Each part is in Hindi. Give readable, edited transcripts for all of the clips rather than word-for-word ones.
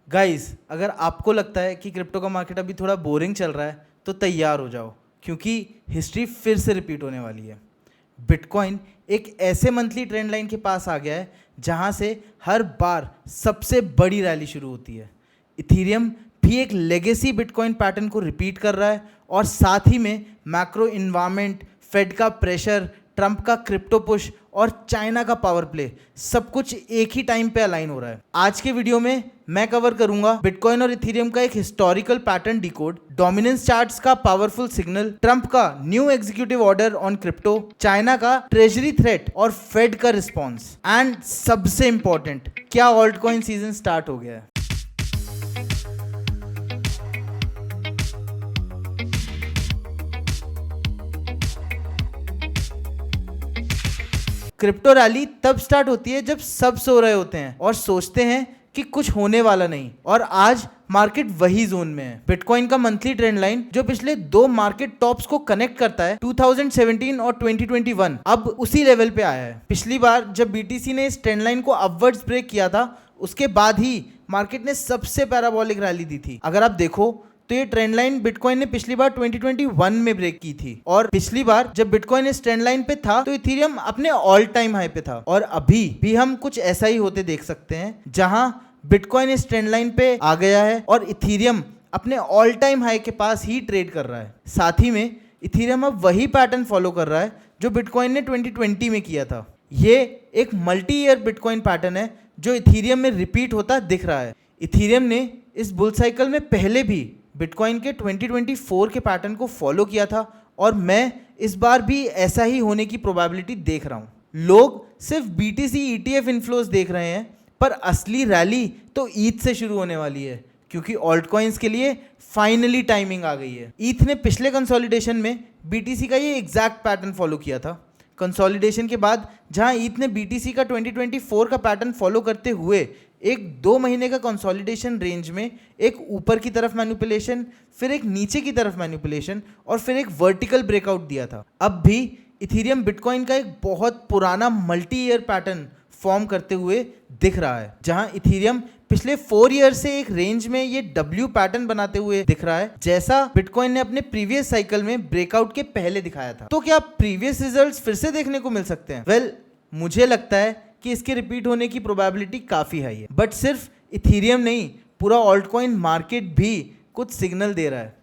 गाइस, अगर आपको लगता है कि क्रिप्टो का मार्केट अभी थोड़ा बोरिंग चल रहा है तो तैयार हो जाओ, क्योंकि हिस्ट्री फिर से रिपीट होने वाली है। बिटकॉइन एक ऐसे मंथली ट्रेंड लाइन के पास आ गया है जहां से हर बार सबसे बड़ी रैली शुरू होती है। इथीरियम भी एक लेगेसी बिटकॉइन पैटर्न को रिपीट कर रहा है और साथ ही में मैक्रो इन्वायरमेंट, फेड का प्रेशर, ट्रंप का क्रिप्टो पुश और चाइना का पावर प्ले सब कुछ एक ही टाइम पे अलाइन हो रहा है। आज के वीडियो में मैं कवर करूंगा बिटकॉइन और इथीरियम का एक historical pattern decode, dominance charts का पावरफुल सिग्नल, ट्रंप का new executive order on crypto, China का ट्रेजरी थ्रेट और फेड का रिस्पॉन्स, एंड सबसे इंपॉर्टेंट, क्या ऑल्ट कॉइन सीजन स्टार्ट हो गया है। क्रिप्टो रैली तब स्टार्ट होती है जब सब सो रहे होते हैं और सोचते हैं कि कुछ होने वाला नहीं, और आज मार्केट वही जोन में है। बिटकॉइन का मंथली ट्रेंड लाइन जो पिछले दो मार्केट टॉप्स को कनेक्ट करता है 2017 और 2021, अब उसी लेवल पे आया है। पिछली बार जब बीटीसी ने इस ट्रेंड लाइन को अपवर्ड्स ब्रेक किया था, उसके बाद ही मार्केट ने सबसे पैराबोलिक रैली दी थी। अगर आप देखो तो ये ट्रेंड लाइन बिटकॉइन ने पिछली बार 2021 में ब्रेक की थी, और पिछली बार जब बिटकॉइन इस ट्रेंड लाइन पे था तो इथीरियम अपने ऑल टाइम हाई पे था। और अभी भी हम कुछ ऐसा ही होते देख सकते हैं, जहां बिटकॉइन इस ट्रेंड लाइन पे आ गया है और इथीरियम अपने ऑल टाइम हाई के पास ही ट्रेड कर रहा है। साथ ही में इथीरियम अब वही पैटर्न फॉलो कर रहा है जो बिटकॉइन ने 2020 में किया था। ये एक मल्टी ईयर बिटकॉइन पैटर्न है जो इथीरियम में रिपीट होता दिख रहा है। इथीरियम ने इस बुल साइकिल में पहले भी बिटकॉइन के 2024 के पैटर्न को फॉलो किया था, और मैं इस बार भी ऐसा ही होने की प्रोबेबिलिटी देख रहा हूं। लोग सिर्फ बीटीसी ईटीएफ इन्फ्लोज देख रहे हैं, पर असली रैली तो ईथ से शुरू होने वाली है, क्योंकि ऑल्ट कॉइन्स के लिए फाइनली टाइमिंग आ गई है। ईथ ने पिछले कंसोलिडेशन में बीटीसी का ये एग्जैक्ट पैटर्न फॉलो किया था। कंसोलिडेशन के बाद जहां ईथ ने बीटीसी का 2024 का पैटर्न फॉलो करते हुए एक 2 महीने का कंसोलिडेशन रेंज में एक ऊपर की तरफ मैनिपुलेशन, फिर एक नीचे की तरफ मैनिपुलेशन और फिर एक वर्टिकल ब्रेकआउट दिया था। अब भी इथीरियम बिटकॉइन का एक बहुत पुराना मल्टी ईयर पैटर्न फॉर्म करते हुए दिख रहा है, जहां इथीरियम पिछले 4 ईयर से एक रेंज में ये डब्ल्यू पैटर्न बनाते हुए दिख रहा है, जैसा बिटकॉइन ने अपने प्रीवियस साइकिल में ब्रेकआउट के पहले दिखाया था। तो क्या प्रीवियस रिजल्ट्स फिर से देखने को मिल सकते हैं? वेल, मुझे लगता है कि इसके रिपीट होने की प्रोबेबिलिटी काफी हाई है। बट सिर्फ इथीरियम नहीं, पूरा ऑल्ट कॉइन मार्केट भी कुछ सिग्नल दे रहा है।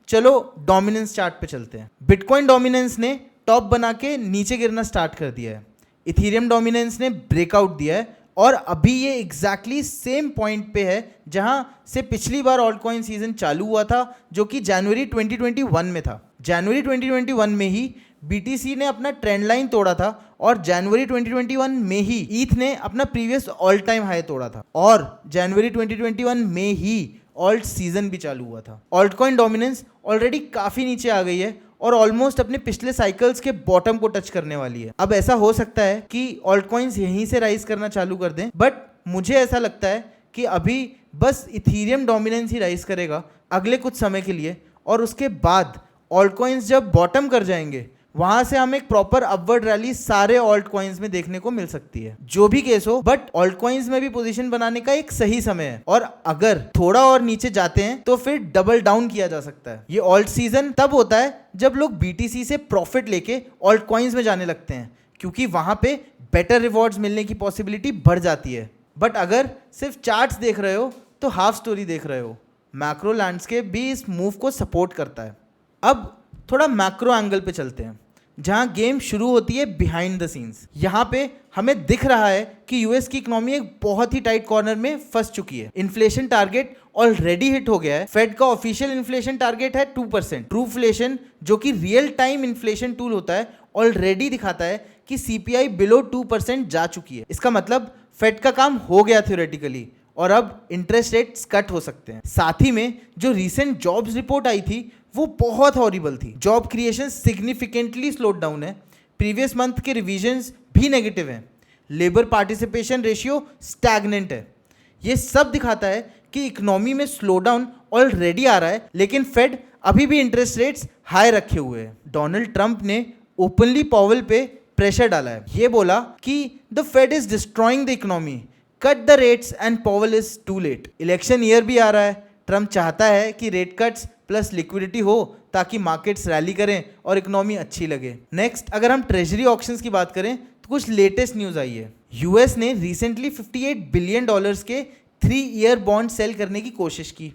चलो डोमिनेंस चार्ट पे चलते हैं। बिटकॉइन डोमिनेंस ने टॉप बना के नीचे गिरना स्टार्ट कर दिया है। इथीरियम डोमिनेंस ने ब्रेकआउट दिया है और अभी ये एग्जैक्टली सेम पॉइंट पे है जहां से पिछली बार ऑल्ट कॉइन सीजन चालू हुआ था, जो कि जनवरी 2021 में था। जनवरी 2021 में ही बीटीसी ने अपना ट्रेंड लाइन तोड़ा था और जनवरी 2021 में ही ईथ ने अपना प्रीवियस ऑल टाइम हाई तोड़ा था, और जनवरी 2021 में ही ऑल्ट सीजन भी चालू हुआ था। ऑल्ट कॉइन डोमिनेंस ऑलरेडी काफी नीचे आ गई है और ऑलमोस्ट अपने पिछले साइकिल्स के बॉटम को टच करने वाली है। अब ऐसा हो सकता है कि ऑल्ट कॉइन्स यहीं से राइज करना चालू कर दें, बट मुझे ऐसा लगता है कि अभी बस इथीरियम डोमिनेंस ही राइज करेगा अगले कुछ समय के लिए, और उसके बाद ऑल्ट कॉइन्स जब बॉटम कर जाएंगे वहां से हमें एक प्रॉपर अपवर्ड रैली सारे ऑल्ट कॉइन्स में देखने को मिल सकती है। जो भी केस हो, बट ऑल्ट कॉइन्स में भी पोजीशन बनाने का एक सही समय है, और अगर थोड़ा और नीचे जाते हैं तो फिर डबल डाउन किया जा सकता है। ये ऑल्ट सीजन तब होता है जब लोग बीटीसी से प्रॉफिट लेके ऑल्ट कॉइन्स में जाने लगते हैं, क्योंकि वहां पे बेटर रिवॉर्ड्स मिलने की पॉसिबिलिटी बढ़ जाती है। बट अगर सिर्फ चार्ट्स देख रहे हो तो हाफ स्टोरी देख रहे हो। मैक्रो लैंडस्केप भी इस मूव को सपोर्ट करता है। अब थोड़ा मैक्रो एंगल पे चलते हैं, जहां गेम शुरू होती है बिहाइंड द सीन्स। यहां पे हमें दिख रहा है कि यूएस की इकोनॉमी एक बहुत ही टाइट कॉर्नर में फंस चुकी है। इन्फ्लेशन टारगेट ऑलरेडी हिट हो गया है। फेड का ऑफिशियल इन्फ्लेशन टारगेट है 2%। ट्रूफ्लेशन, जो कि रियल टाइम इन्फ्लेशन टूल होता है, ऑलरेडी दिखाता है कि सीपीआई बिलो 2% जा चुकी है। इसका मतलब फेड का काम हो गया थ्योरेटिकली, और अब इंटरेस्ट रेट्स कट हो सकते हैं। साथ ही में जो रीसेंट जॉब्स रिपोर्ट आई थी वो बहुत हॉरिबल थी। Job creation significantly slowed down है। प्रीवियस मंथ के रिविजन्स भी नेगेटिव हैं। लेबर पार्टिसिपेशन रेशियो स्टैग्नेंट है। ये सब दिखाता है कि इकोनॉमी में स्लो डाउन ऑलरेडी आ रहा है, लेकिन फेड अभी भी इंटरेस्ट रेट्स हाई रखे हुए हैं। डोनाल्ड ट्रंप ने ओपनली पॉवेल पे प्रेशर डाला है। ये बोला कि the Fed is destroying the economy, cut the rates and Powell is too late. Election year भी आ रहा है, ट्रम्प चाहता है कि रेट कट्स प्लस लिक्विडिटी हो ताकि मार्केट्स रैली करें और इकोनॉमी अच्छी लगे। नेक्स्ट, अगर हम ट्रेजरी ऑक्शंस की बात करें तो कुछ लेटेस्ट न्यूज़ आई है। यूएस ने रिसेंटली $58 बिलियन के 3-ईयर बॉन्ड सेल करने की कोशिश की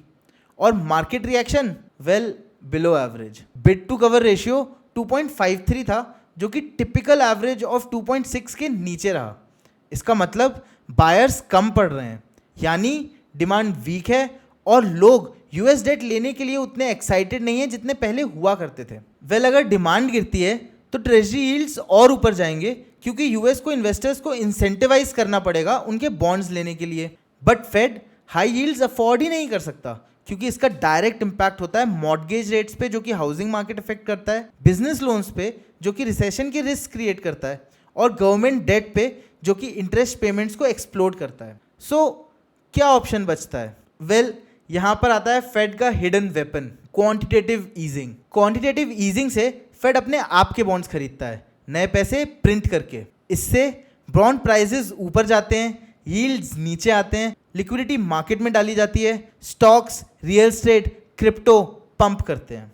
और market reaction well below average. Bid to cover ratio 2.53 था, जो कि टिपिकल एवरेज ऑफ 2.6 के नीचे रहा। इसका मतलब बायर्स कम पड़ रहे हैं, यानी डिमांड वीक है और लोग यूएस डेट लेने के लिए उतने एक्साइटेड नहीं है जितने पहले हुआ करते थे। वेल, अगर डिमांड गिरती है तो ट्रेजरी यील्ड्स और ऊपर जाएंगे, क्योंकि यूएस को इन्वेस्टर्स को इंसेंटिवाइज करना पड़ेगा उनके बॉन्ड्स लेने के लिए। But Fed high yields afford ही नहीं कर सकता, क्योंकि इसका डायरेक्ट इंपैक्ट होता है मॉर्गेज रेट्स पे, जो कि हाउसिंग मार्केट अफेक्ट करता है, बिजनेस लोन्स पे, जो कि रिसेशन की रिस्क क्रिएट करता है, और गवर्नमेंट डेट पे, जो कि इंटरेस्ट पेमेंट्स को एक्सप्लोड करता है। सो क्या ऑप्शन बचता है? वेल, यहाँ पर आता है फेड का hidden weapon, quantitative easing. Quantitative easing से फेड अपने आप के बॉन्ड्स खरीदता है, नए पैसे प्रिंट करके। इससे बॉन्ड प्राइसेस ऊपर जाते हैं, यील्ड्स नीचे आते हैं, लिक्विडिटी मार्केट में डाली जाती है, stocks, real estate, crypto pump करते हैं।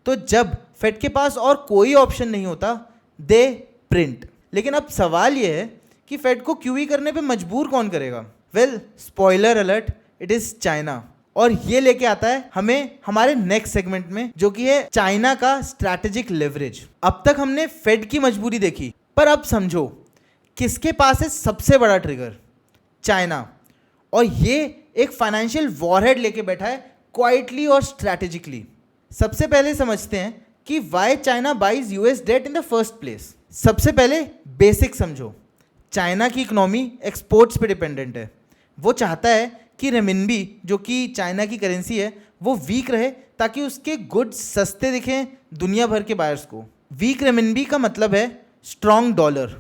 तो जब फेड के पास और कोई ऑप्शन नहीं होता, दे प्रिंट। लेकिन अब सवाल यह है कि फेड को क्यूई करने पे मजबूर कौन करेगा? Well, spoiler alert, it is China. और ये लेके आता है हमें हमारे नेक्स्ट सेगमेंट में, जो कि है चाइना का स्ट्रैटेजिक लेवरेज। अब तक हमने फेड की मजबूरी देखी, पर अब समझो किसके पास है सबसे बड़ा ट्रिगर? चाइना। और ये एक फाइनेंशियल वॉरहेड लेके बैठा है क्वाइटली और स्ट्रैटेजिकली। सबसे पहले समझते हैं कि why China buys US debt in the first place. सबसे पहले बेसिक समझो, चाइना की इकोनॉमी एक्सपोर्ट्स पे डिपेंडेंट है। वो चाहता है कि रेमिनबी, जो कि चाइना की करेंसी है, वो वीक रहे ताकि उसके गुड्स सस्ते दिखें दुनिया भर के बायर्स को। वीक रेमिनबी का मतलब है स्ट्रॉन्ग डॉलर।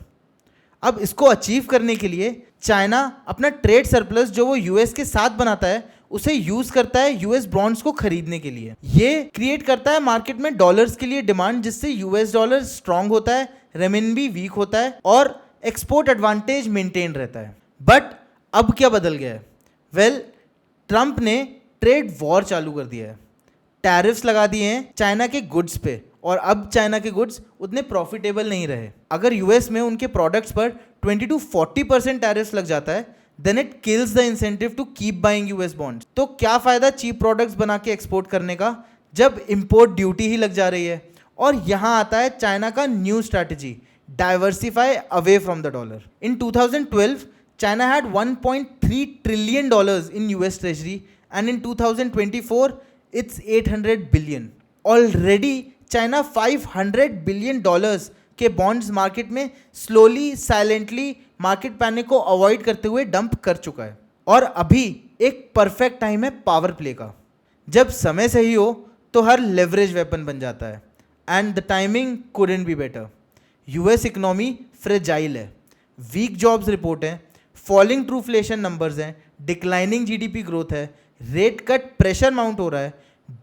अब इसको अचीव करने के लिए चाइना अपना ट्रेड सरप्लस जो वो यूएस के साथ बनाता है, उसे यूज करता है यूएस बॉन्ड्स को खरीदने के लिए। ये क्रिएट करता है मार्केट में डॉलर्स के लिए डिमांड, जिससे यूएस डॉलर स्ट्रांग होता है, रेमिनबी वीक होता है और एक्सपोर्ट एडवांटेज मेंटेन रहता है। बट अब क्या बदल गया है? वेल, ट्रंप ने ट्रेड वॉर चालू कर दिया है, टैरिफ्स लगा दिए हैं चाइना के गुड्स पे, और अब चाइना के गुड्स उतने प्रॉफिटेबल नहीं रहे। अगर यूएस में उनके प्रोडक्ट्स पर 20 to 40% टैरिफ्स लग जाता है, then it kills the incentive to keep buying US bonds. तो क्या फायदा चीप प्रोडक्ट्स बना के एक्सपोर्ट करने का जब इंपोर्ट ड्यूटी ही लग जा रही है? और यहाँ आता है चाइना का new strategy, diversify away from the dollar. In 2012 China had $1.3 trillion in US Treasury, and in 2024 it's 800 billion. Already China $500 billion के बॉन्ड्स मार्केट में स्लोली साइलेंटली मार्केट पैनिक को अवॉइड करते हुए डंप कर चुका है। और अभी एक परफेक्ट टाइम है पावर प्ले का। जब समय सही हो तो हर लेवरेज वेपन बन जाता है, and the timing couldn't be better. US economy fragile है, वीक जॉब्स रिपोर्ट है, फॉलिंग ट्रूफ्लेशन नंबर्स हैं, डिक्लाइनिंग जीडीपी ग्रोथ है, रेट कट प्रेशर माउंट हो रहा है,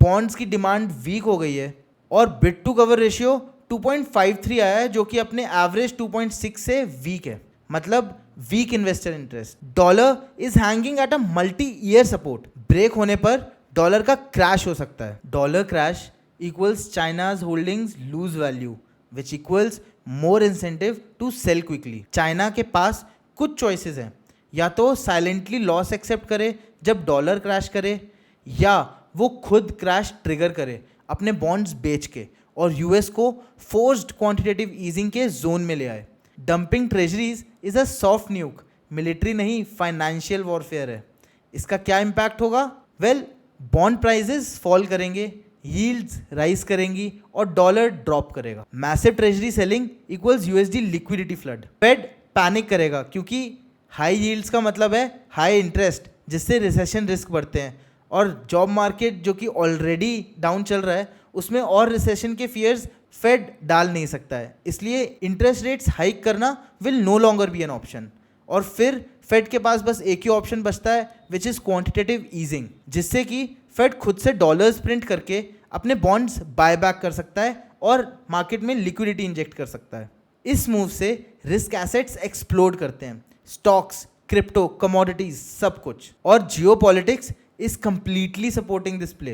बॉन्ड्स की डिमांड वीक हो गई है, और बिड टू कवर रेशियो 2.53 आया है, जो कि अपने एवरेज 2.6 से वीक है, मतलब weak investor interest. Dollar is hanging at a multi year support. Break होने पर डॉलर का क्रैश हो सकता है। Dollar crash equals China's holdings lose value, which equals more incentive to sell quickly. China के पास कुछ चॉइसेस हैं, या तो साइलेंटली लॉस एक्सेप्ट करे जब डॉलर क्रैश करे, या वो खुद क्रैश ट्रिगर करे अपने बॉन्ड्स बेच के और यूएस को फोर्स्ड क्वांटिटेटिव ईजिंग के जोन में ले आए। Dumping treasuries is a soft nuke, military नहीं फाइनेंशियल वॉरफेयर है। इसका क्या इम्पैक्ट होगा? वेल, बॉन्ड प्राइजेस फॉल करेंगे, यील्ड्स राइज करेंगी और डॉलर ड्रॉप करेगा। Massive treasury selling equals USD liquidity flood. Fed panic करेगा, क्योंकि हाई यील्ड्स का मतलब है हाई इंटरेस्ट, जिससे रिसेशन रिस्क बढ़ते हैं, और जॉब मार्केट जो कि ऑलरेडी डाउन चल रहा है उसमें और रिसेशन के फियर्स फेड डाल नहीं सकता है। इसलिए इंटरेस्ट रेट्स हाइक करना will no longer be an option, और फिर फेड के पास बस एक ही ऑप्शन बचता है, विच इज़ क्वांटिटेटिव ईजिंग, जिससे कि फेड खुद से डॉलर्स प्रिंट करके अपने बॉन्ड्स बाय बैक कर सकता है और मार्केट में लिक्विडिटी इंजेक्ट कर सकता है। इस मूव से रिस्क एसेट्स एक्सप्लोड करते हैं, स्टॉक्स, क्रिप्टो, कमोडिटीज, सब कुछ। और geopolitics is completely supporting this play.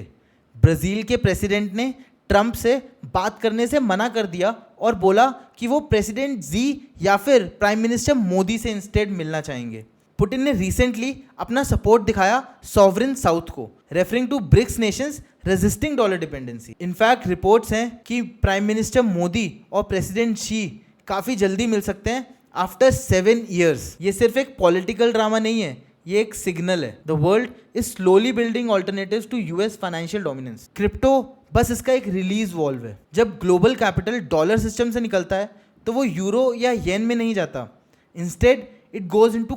Brazil के प्रेसिडेंट ने ट्रंप से बात करने से मना कर दिया और बोला कि वो प्रेसिडेंट जी या फिर प्राइम मिनिस्टर मोदी से इंस्टेड मिलना चाहेंगे। पुतिन ने रिसेंटली अपना सपोर्ट दिखाया सॉवरेन साउथ को, referring to BRICS nations resisting dollar dependency. In fact reports हैं कि प्राइम मिनिस्टर मोदी और प्रेसिडेंट शी काफ़ी जल्दी मिल सकते हैं आफ्टर 7 years। ये सिर्फ एक पॉलिटिकल ड्रामा नहीं है, ये एक सिग्नल है। The world is slowly building alternatives to US financial dominance. Crypto बस इसका एक रिलीज वॉल्व है। जब ग्लोबल कैपिटल डॉलर सिस्टम से निकलता है तो वो यूरो या येन में नहीं जाता, instead it goes into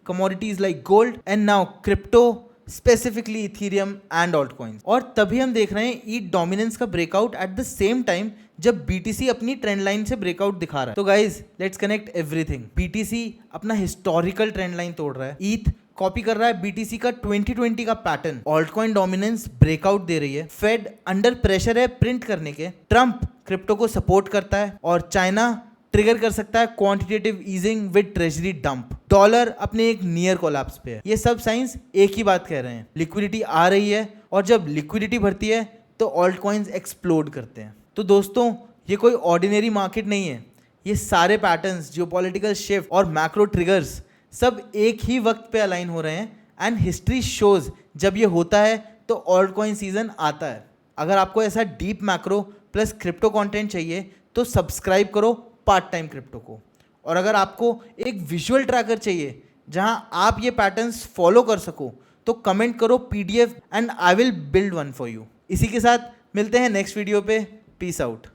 commodities like gold and now crypto, specifically Ethereum and alt coins. और तभी हम देख रहे हैं ईथ डोमिनेंस का breakout at the same time जब बीटीसी अपनी ट्रेंड लाइन से ब्रेकआउट दिखा रहा है। तो guys let's connect everything. BTC अपना हिस्टोरिकल ट्रेंड लाइन तोड़ रहा है, ईथ कॉपी कर रहा है बीटीसी का 2020 का pattern, altcoin dominance breakout दे रही है, फेड अंडर प्रेशर है प्रिंट करने के, ट्रंप क्रिप्टो को सपोर्ट करता है और चाइना ट्रिगर कर सकता है quantitative easing with treasury dump. Dollar अपने एक नियर कोलैप्स पे है। ये सब साइंस एक ही बात कह रहे हैं, लिक्विडिटी आ रही है और जब लिक्विडिटी भरती है तो ऑल्ट कॉइन्स एक्सप्लोड करते हैं। तो दोस्तों ये कोई ऑर्डिनरी मार्केट नहीं है, ये सारे पैटर्न्स, जियोपॉलिटिकल शिफ्ट और मैक्रो ट्रिगर्स सब एक ही वक्त पे अलाइन हो रहे हैं एंड हिस्ट्री शोज जब ये होता है तो ऑल्ट कॉइन सीजन आता है। अगर आपको ऐसा deep macro plus crypto content चाहिए तो सब्सक्राइब करो पार्ट टाइम क्रिप्टो को। और अगर आपको एक विजुअल ट्रैकर चाहिए जहां आप ये पैटर्न्स फॉलो कर सको तो कमेंट करो PDF and I will build one for you. इसी के साथ मिलते हैं नेक्स्ट वीडियो पे। Peace out.